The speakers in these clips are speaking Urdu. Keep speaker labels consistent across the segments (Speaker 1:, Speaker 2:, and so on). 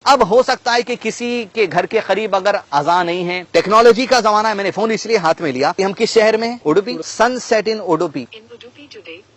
Speaker 1: اب ہو سکتا ہے کہ کسی کے گھر کے قریب اگر اذان نہیں ہے، ٹیکنالوجی کا زمانہ ہے، میں نے فون اس لیے ہاتھ میں لیا کہ ہم کس شہر میں ہیں؟ Udupi. Sunset in Udupi.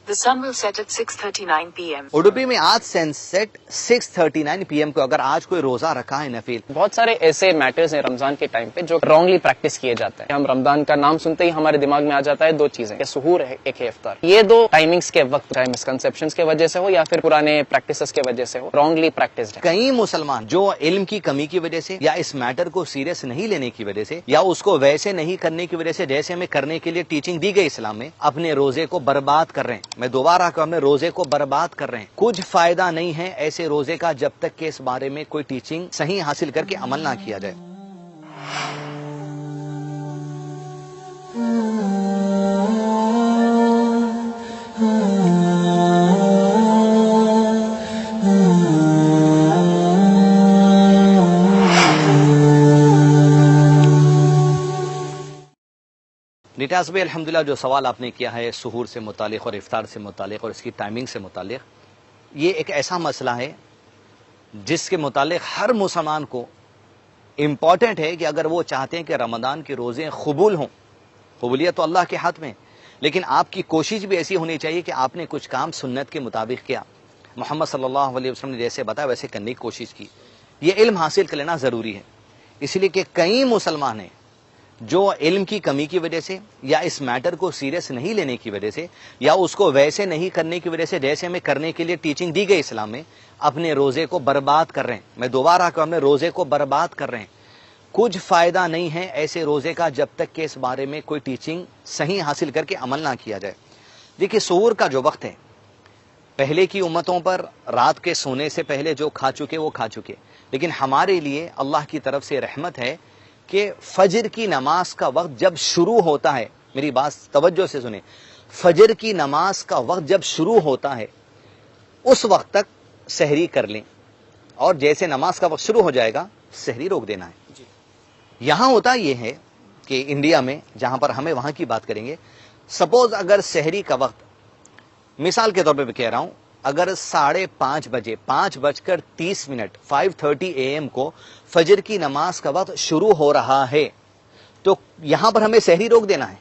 Speaker 2: The sun will set at 6:39 p.m.
Speaker 1: Udupi میں آج سن سیٹ 6:39 PM کو. اگر آج کوئی روزہ رکھا ہے نفیل،
Speaker 3: بہت سارے ایسے میٹرز ہیں رمضان کے ٹائم پہ جو رانگلی پریکٹس کیے جاتے ہیں. ہم رمضان کا نام سنتے ہی ہمارے دماغ میں آ جاتا ہے دو چیزیں، ایک سحور ہے، ایک ہے افطار. یہ دو ٹائمنگز کے وقت چاہے مسکنسیپشنز کی وجہ سے ہو یا پھر پرانے پریکٹسز کی وجہ سے ہو رانگلی پریکٹسڈ ہے.
Speaker 1: کئی مسلمان جو علم کی کمی کی وجہ سے یا اس میٹر کو سیریس نہیں لینے کی وجہ سے یا اس کو ویسے نہیں کرنے کی وجہ سے جیسے ہمیں کرنے کے لیے ٹیچنگ دی گئی اسلام میں، اپنے روزے کو برباد کر رہے ہیں. میں دوبارہ کہ اپنے روزے کو برباد کر رہے ہیں. کچھ فائدہ نہیں ہے ایسے روزے کا جب تک کہ اس بارے میں کوئی ٹیچنگ صحیح حاصل کر کے عمل نہ کیا جائے. نیٹاز بھائی الحمدللہ جو سوال آپ نے کیا ہے سحور سے متعلق اور افطار سے متعلق اور اس کی ٹائمنگ سے متعلق، یہ ایک ایسا مسئلہ ہے جس کے متعلق ہر مسلمان کو امپورٹنٹ ہے کہ اگر وہ چاہتے ہیں کہ رمضان کے روزے قبول ہوں، قبولیت تو اللہ کے ہاتھ میں، لیکن آپ کی کوشش بھی ایسی ہونی چاہیے کہ آپ نے کچھ کام سنت کے مطابق کیا، محمد صلی اللہ علیہ وسلم نے جیسے بتایا ویسے کرنے کی کوشش کی. یہ علم حاصل کر لینا ضروری ہے، اس لیے کہ کئی مسلمان ہیں جو علم کی کمی کی وجہ سے یا اس میٹر کو سیریس نہیں لینے کی وجہ سے یا اس کو ویسے نہیں کرنے کی وجہ سے جیسے ہمیں کرنے کے لیے ٹیچنگ دی گئی اسلام میں، اپنے روزے کو برباد کر رہے ہیں. میں دوبارہ کہ اپنے روزے کو برباد کر رہے ہیں. کچھ فائدہ نہیں ہے ایسے روزے کا جب تک کہ اس بارے میں کوئی ٹیچنگ صحیح حاصل کر کے عمل نہ کیا جائے. دیکھیے سحور کا جو وقت ہے، پہلے کی امتوں پر رات کے سونے سے پہلے جو کھا چکے وہ کھا چکے، لیکن ہمارے لیے اللہ کی طرف سے رحمت ہے کہ فجر کی نماز کا وقت جب شروع ہوتا ہے، میری بات توجہ سے سنیں، فجر کی نماز کا وقت جب شروع ہوتا ہے اس وقت تک سحری کر لیں، اور جیسے نماز کا وقت شروع ہو جائے گا سحری روک دینا ہے. یہاں ہوتا یہ ہے کہ انڈیا میں جہاں پر ہمیں وہاں کی بات کریں گے، سپوز اگر سحری کا وقت مثال کے طور پہ میں کہہ رہا ہوں اگر 5:30 بجے 5:30 5:30 AM کو فجر کی نماز کا وقت شروع ہو رہا ہے تو یہاں پر ہمیں سحری روک دینا ہے.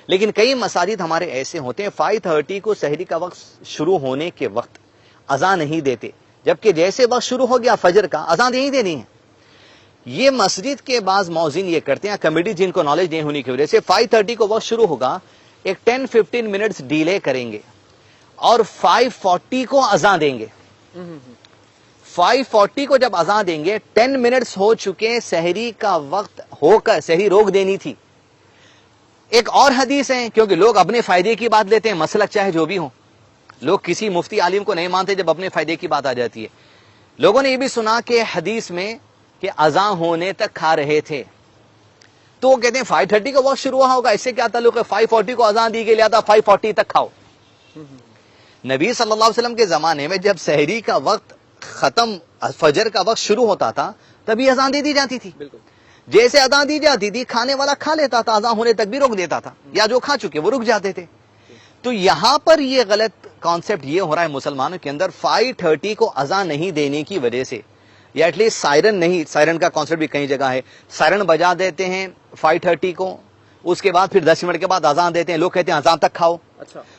Speaker 1: لیکن کئی مساجد ہمارے ایسے ہوتے ہیں 5:30 کو سحری کا وقت شروع ہونے کے وقت اذان نہیں دیتے، جبکہ جیسے وقت شروع ہو گیا فجر کا اذان نہیں دینی ہے. یہ مسجد کے بعض مؤذن یہ کرتے ہیں، کمیٹی جن کو نالج نہیں ہونے کی وجہ سے 5:30 کو وقت شروع ہوگا، ایک 10-15 منٹس ڈیلے کریں گے اور 5:40 کو اذان دیں گے. 5:40 کو جب اذان دیں گے 10 منٹس ہو چکے، سحری کا وقت ہو کر سحری روک دینی تھی. ایک اور حدیث ہے، کیونکہ لوگ اپنے فائدے کی بات لیتے ہیں، مسلک چاہے جو بھی ہو، لوگ کسی مفتی عالم کو نہیں مانتے جب اپنے فائدے کی بات آ جاتی ہے. لوگوں نے یہ بھی سنا کہ حدیث میں کہ اذان ہونے تک کھا رہے تھے، تو وہ کہتے ہیں 5:30 کو وقت شروع ہوا ہوگا، اس سے کیا تعلق ہے؟ 5:40 کو اذان دی گئی لہذا 5:40 تک کھاؤ. نبی صلی اللہ علیہ وسلم کے زمانے میں جب سحری کا وقت ختم، فجر کا وقت شروع ہوتا تھا تبھی اذان دے دی جاتی تھی. جیسے اذان دی جاتی تھی کھانے والا کھا لیتا تھا، اذان ہونے تک بھی روک دیتا تھا، یا جو کھا چکے وہ رک جاتے تھے. تو یہاں پر یہ غلط کانسیپٹ یہ ہو رہا ہے مسلمانوں کے اندر، 5:30 کو اذان نہیں دینے کی وجہ سے، یا ایٹ لیسٹ سائرن نہیں، سائرن کا کانسیپٹ بھی کئی جگہ ہے، سائرن بجا دیتے ہیں 5:30 کو، اس کے بعد پھر 10 منٹ کے بعد اذان دیتے ہیں، لوگ کہتے ہیں اذان تک کھاؤ.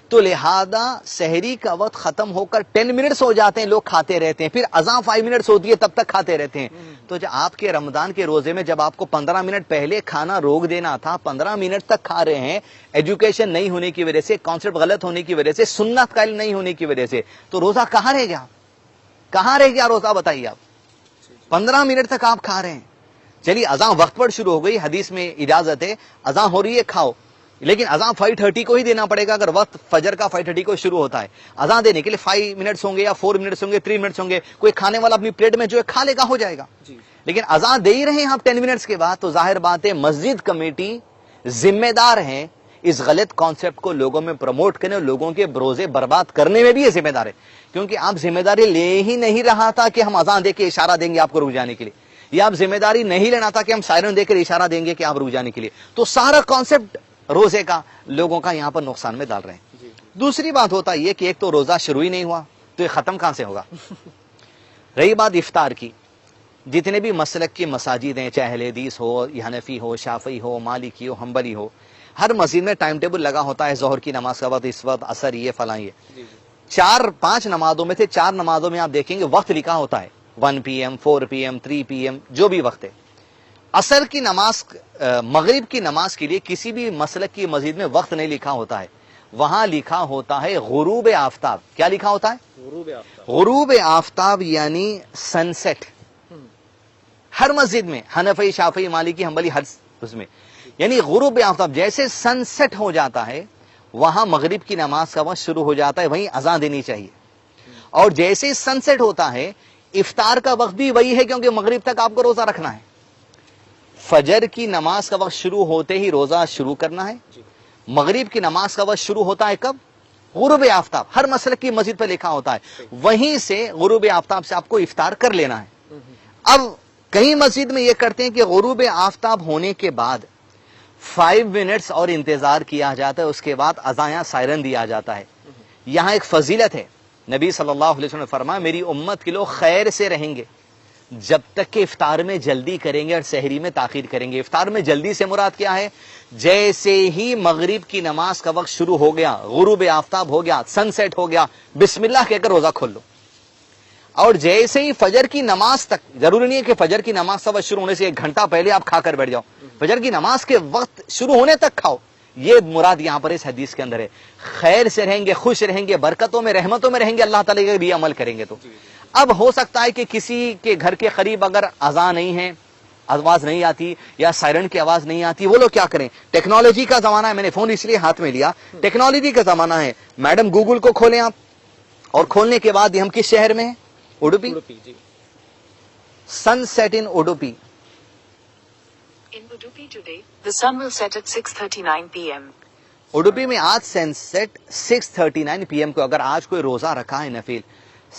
Speaker 1: تو لہذا سحری کا وقت ختم ہو کر 10 منٹس ہو جاتے ہیں، لوگ کھاتے رہتے ہیں، پھر اذان 5 منٹس ہوتی ہے تب تک کھاتے رہتے ہیں. تو جب آپ کے رمضان کے روزے میں جب آپ کو 15 منٹ پہلے کھانا روک دینا تھا، 15 منٹ تک کھا رہے ہیں، ایجوکیشن نہیں ہونے کی وجہ سے، کانسیپٹ غلط ہونے کی وجہ سے، سنت کا علم نہیں ہونے کی وجہ سے، تو روزہ کہاں رہ گیا؟ کہاں رہ گیا روزہ بتائیے آپ؟ 15 منٹ تک آپ کھا رہے ہیں. چلیے اذان وقت پر شروع ہو گئی، حدیث میں اجازت ہے، اذان ہو رہی ہے کھاؤ، لیکن اذان 5:30 کو ہی دینا پڑے گا. اگر وقت فجر کا 5:30 کو شروع ہوتا ہے، اذان دینے کے لیے 5 منٹس ہوں گے یا 4 منٹس ہوں گے، 3 منٹس ہوں گے، کوئی کھانے والا اپنی پلیٹ میں جو ہے کھا لے گا، ہو جائے گا. لیکن اذان دے ہی رہے ہیں آپ 10 منٹس کے بعد، تو ظاہر بات ہے مسجد کمیٹی ذمہ دار ہیں اس غلط کانسیپٹ کو لوگوں میں پروموٹ کرنے اور لوگوں کے روزے برباد کرنے میں بھی یہ ذمہ دار ہے. کیونکہ آپ ذمہ داری لے ہی نہیں رہا تھا کہ ہم اذان دے کے اشارہ دیں گے آپ کو رک جانے کے لیے، یا آپ ذمہ داری نہیں لینا تھا کہ ہم سائرن دے کر اشارہ دیں گے کہ آپ رک جانے کے لیے. تو سارا کانسیپٹ روزے کا لوگوں کا یہاں پر نقصان میں ڈال رہے ہیں. دوسری بات ہوتا یہ کہ ایک تو روزہ شروع ہی نہیں ہوا تو یہ ختم کہاں سے ہوگا. رہی بات افطار کی، جتنے بھی مسلک کی مساجد ہیں، چاہے اہل حدیث ہو، حنفی ہو، شافعی ہو، مالکی ہو، حنبلی ہو، ہر مسجد میں ٹائم ٹیبل لگا ہوتا ہے، ظہر کی نماز کا وقت اس وقت، عصر یہ، فلاں یہ۔ 4-5 نمازوں میں سے 4 نمازوں میں آپ دیکھیں گے وقت لکھا ہوتا ہے، 1 PM، 4 PM، 3 PM، جو بھی وقت ہے۔ عصر کی نماز، مغرب کی نماز کے لیے کسی بھی مسلک کی مسجد میں وقت نہیں لکھا ہوتا ہے، وہاں لکھا ہوتا ہے غروب آفتاب۔ کیا لکھا ہوتا ہے؟ غروب آفتاب یعنی سن سیٹ۔ ہر مسجد میں، حنفی، شافعی، مالکی، حنبلی، ہر اس میں یعنی غروب آفتاب جیسے سن سیٹ ہو جاتا ہے وہاں مغرب کی نماز کا وقت شروع ہو جاتا ہے، وہیں اذان دینی چاہیے۔ اور جیسے سن سیٹ ہوتا ہے افطار کا وقت بھی وہی ہے، کیونکہ مغرب تک آپ کو روزہ رکھنا ہے۔ فجر کی نماز کا وقت شروع ہوتے ہی روزہ شروع کرنا ہے۔ مغرب کی نماز کا وقت شروع ہوتا ہے کب؟ غروب آفتاب۔ ہر مسلک کی مسجد پہ لکھا ہوتا ہے، وہیں سے غروب آفتاب سے آپ کو افطار کر لینا ہے۔ اب کئی مسجد میں یہ کرتے ہیں کہ غروب آفتاب ہونے کے بعد 5 منٹس اور انتظار کیا جاتا ہے، اس کے بعد اذان یا سائرن دیا جاتا ہے۔ یہاں ایک فضیلت ہے، نبی صلی اللہ علیہ وسلم نے فرمایا میری امت کے لوگ خیر سے رہیں گے جب تک کہ افطار میں جلدی کریں گے اور سحری میں تاخیر کریں گے۔ افطار میں جلدی سے مراد کیا ہے؟ جیسے ہی مغرب کی نماز کا وقت شروع ہو گیا، غروب آفتاب ہو گیا، سن سیٹ ہو گیا، بسم اللہ کہہ کر روزہ کھول لو۔ اور جیسے ہی فجر کی نماز تک، ضروری نہیں ہے کہ فجر کی نماز کا وقت شروع ہونے سے 1 گھنٹہ پہلے آپ کھا کر بیٹھ جاؤ، فجر کی نماز کے وقت شروع ہونے تک کھاؤ، یہ مراد یہاں پر اس حدیث کے اندر ہے۔ خیر سے رہیں گے، خوش رہیں گے، برکتوں میں، رحمتوں میں رہیں گے، اللہ تعالیٰ کے بھی عمل کریں گے۔ تو اب ہو سکتا ہے کہ کسی کے گھر کے قریب اگر اذان نہیں ہے، آواز نہیں آتی یا سائرن کی آواز نہیں آتی، وہ لوگ کیا کریں؟ ٹیکنالوجی کا زمانہ ہے، میں نے فون اس لیے ہاتھ میں لیا، ٹیکنالوجی کا زمانہ ہے۔ میڈم گوگل کو کھولیں آپ، اور کھولنے کے بعد ہم کس شہر میں ہیں؟ Udupi. Sunset in Udupi.
Speaker 2: In Udupi today, the sun will set at 6:39 p.m.
Speaker 1: Udupi میں آج سن سیٹ 6:39 PM کو، اگر آج کوئی روزہ رکھا ہے نفل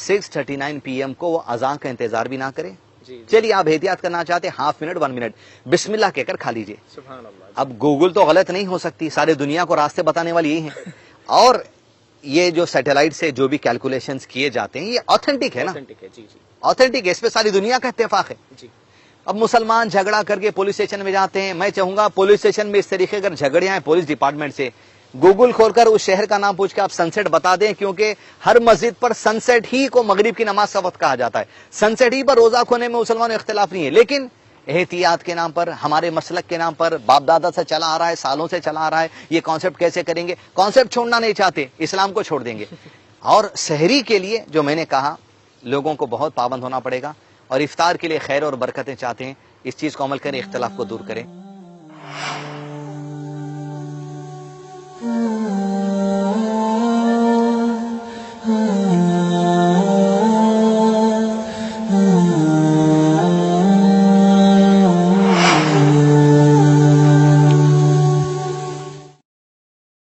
Speaker 1: 6:39 PM کو، وہ اذان کا انتظار بھی نہ کرے۔ چلیے آپ احتیاط کرنا چاہتے ہیں، 1/2 منٹ 1 منٹ بسم اللہ کہہ کر کھا لیجئے۔ اب گوگل تو غلط نہیں ہو سکتی، سارے دنیا کو راستے بتانے والی یہی ہیں، اور یہ جو سیٹلائٹ سے جو بھی کیلکولیشنز کیے جاتے ہیں یہ آتھینٹک ہے نا، آتھینٹک ہے، اس پہ ساری دنیا کا اتفاق ہے۔ اب مسلمان جھگڑا کر کے پولیس اسٹیشن میں جاتے ہیں، میں چاہوں گا پولیس اسٹیشن میں اس طریقے اگر جھگڑے ہیں پولیس ڈپارٹمنٹ سے، گوگل کھول کر اس شہر کا نام پوچھ کے آپ سن سیٹ بتا دیں، کیونکہ ہر مسجد پر سن سیٹ ہی کو مغرب کی نماز کا وقت کہا جاتا ہے، سن سیٹ ہی پر روزہ کھونے میں مسلمانوں اختلاف نہیں ہے۔ لیکن احتیاط کے نام پر، ہمارے مسلک کے نام پر، باپ دادا سے چلا آ رہا ہے، سالوں سے چلا آ رہا ہے، یہ کانسیپٹ کیسے کریں گے؟ کانسیپٹ چھوڑنا نہیں چاہتے، اسلام کو چھوڑ دیں گے۔ اور سحری کے لیے جو میں نے کہا لوگوں کو بہت پابند ہونا پڑے گا، اور افطار کے لیے خیر اور برکتیں چاہتے ہیں، اس چیز کو عمل کریں، اختلاف کو دور کریں۔